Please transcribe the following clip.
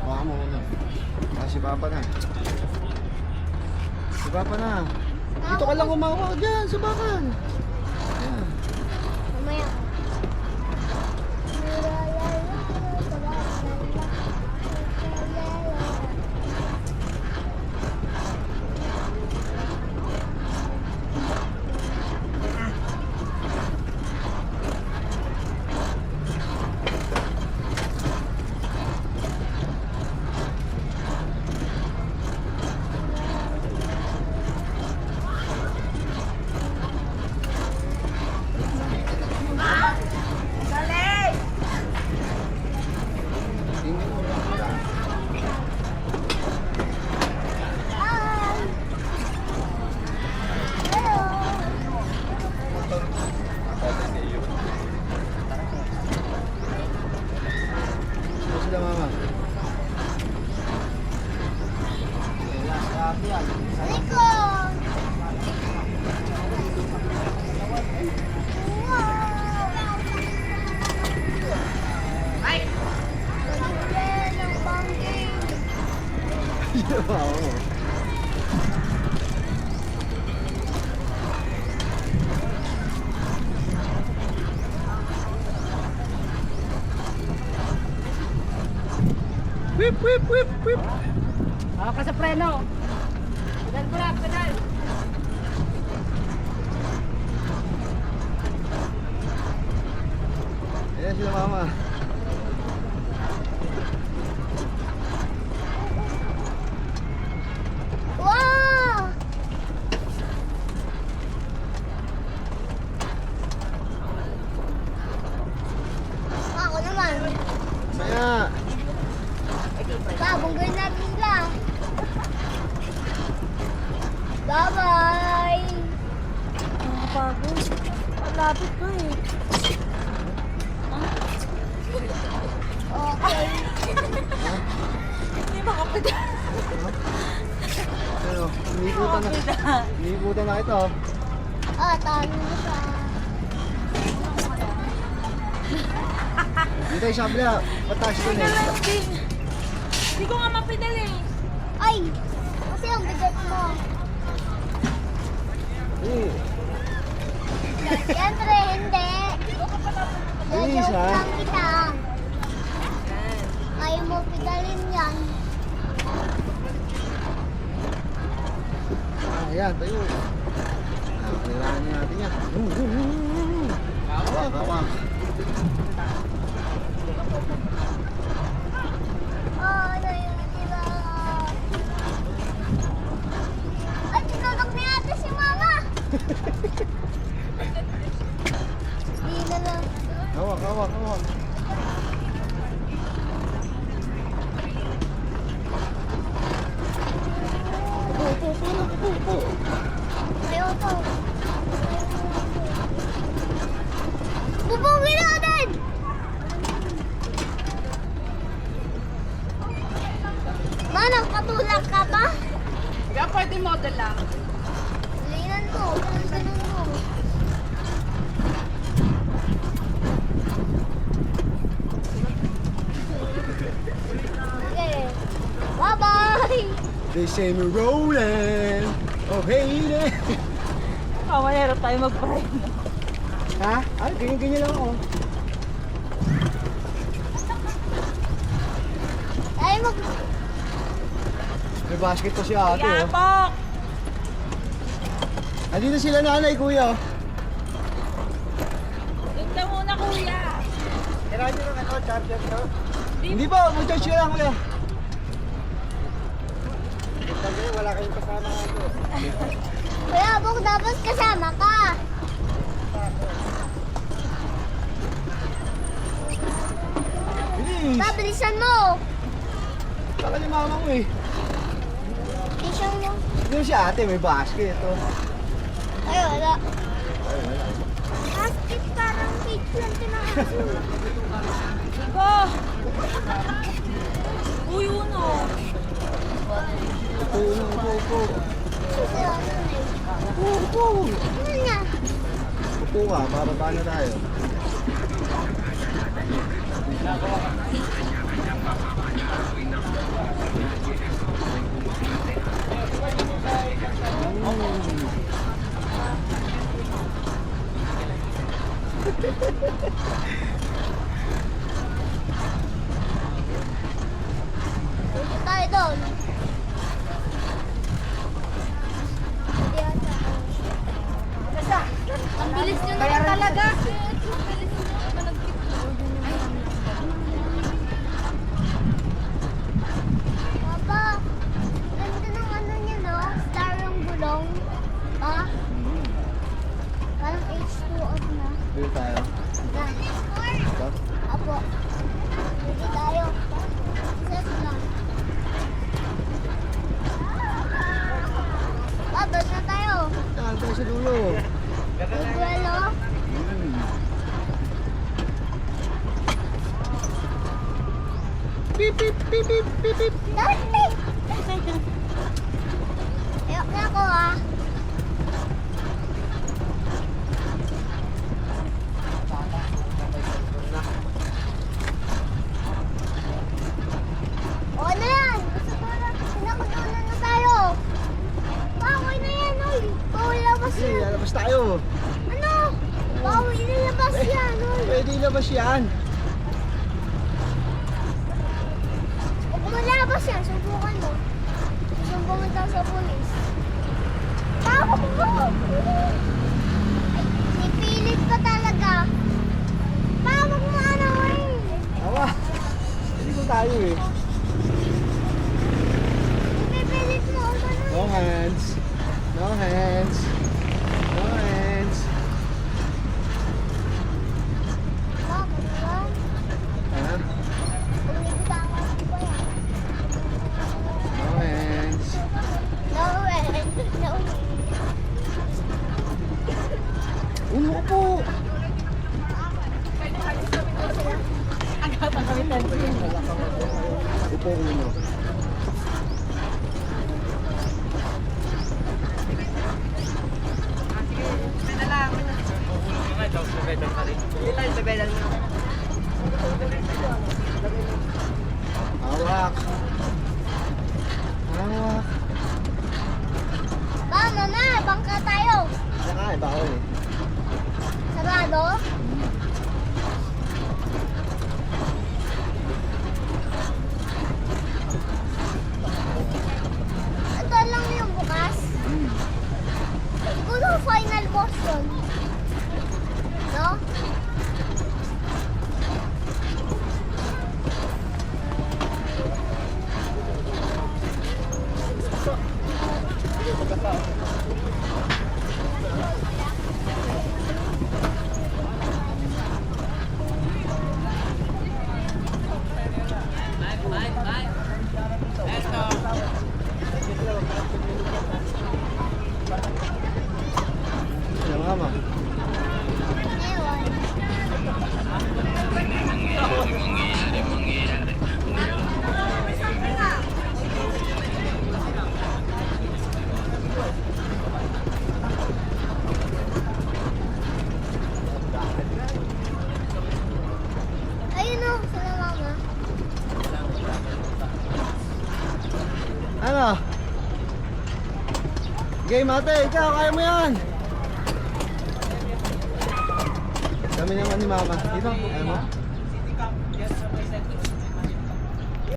Baka mo muna. Si Papa na. Si Papa na. Dito ka lang umawa dyan, subakan. Ayan. Mamaya. Sila mama. Rico! Ay! Bigyan ng bangking. Oo. Whip, whip, whip, whip. Ako ka sa preno. Pedal ko lang, pedal. Ayan sila mama. Wow! Ako naman. Saya. Babunggoy na nila. Bye-bye! Nakapagod. Malapit ko eh. Okay. Hindi makapedal. Ano, iniikutan na. Iniikutan na ito. Talo na siya. Dito yung sabla. Pataas ko na. Hindi ko nga mapedal eh. Ay! Kasi ang bigat mo. Siyempre, hindi. Bilis, Joke ha? lang kita. Ayaw mo pedalin yan. Ayan, tayo. Kailangan natin yan. Hawak, hawak. Ano yun, diba? Ay, tinulog ni ate si mama. Hindi na lang. Hawak, hawak, hawak. Ayaw to. Bubungin natin! Manang, patulak ka ba? Kaya pwede model lang. Linan mo, ganun mo. Okay. Bye-bye! They say me rolling. Oh, hey there. Mamaya hirap tayo mag-preno. Ha? Ay, ganyan-ganyan lang ako. Ay, May basket pa si ate, oh. Yapok! Andito sila nanay, kuya. Doon ka muna, kuya. Kailangan nyo lang ito, charger ito. Hindi po, mag-charge ka lang, kuya. Sabi, wala kayong kasama ito. Kuya, Bong, dapat kasama ka. Bilis! Bilisan mo. Saka ni mama mo eh. Bilisan mo. Dito si ate, may basket ito. Ay, wala. Ay, wala. Basket parang cake lang tinakasin. Iko! Uy, uno. Upo, upo, upo. Upo. Ano niya? Upo ka, bababa na tayo. Dito tayo doon. Hindi ata. Ang bilis nyo naman talaga. Papa, ganda ng ano niya, no? Star yung gulong. Pa? Parang H2O na. Dito tayo. Na. Ito. Apo. Dito tayo. Set lang. Pa, doon na tayo. Yan, tayo sa dulo. Iguelo. Pip, pip, pip, pip, pip, pip. Dati! Ayok na ako ah. O ano yan? Gusto ko na. Pinakutunan na tayo. Bawi na yan, oy. Bawi labas Sige, yan. lalabas tayo. Ano? Bawi na labas yan, oy. Pwede ilabas yan. Huwag mo labas yan. Subukan mo. Subukan tayo sa pulis. Tawag mo! Sipilit ka talaga. Tawag mo ano eh. Awa. Hindi ko tayo eh. Sipilit mo ako na. No hands. No hands. No hands. Bakit ba? Ha? Umibitawan ko ba yan? No hands. No way. No way. Uno ko po. Upo uno. Hawak. Hawak. Ba, mama, bangka tayo. Kaya nga eh, bawal eh. Sarado? Ito lang yung bukas. Siguro final boss yun. No? Ano mama? Ewan. Ayun o, sila mama. Ano? Game ate, ikaw, kaya mo yan. Kami naman ni mama. Dito, kaya mo?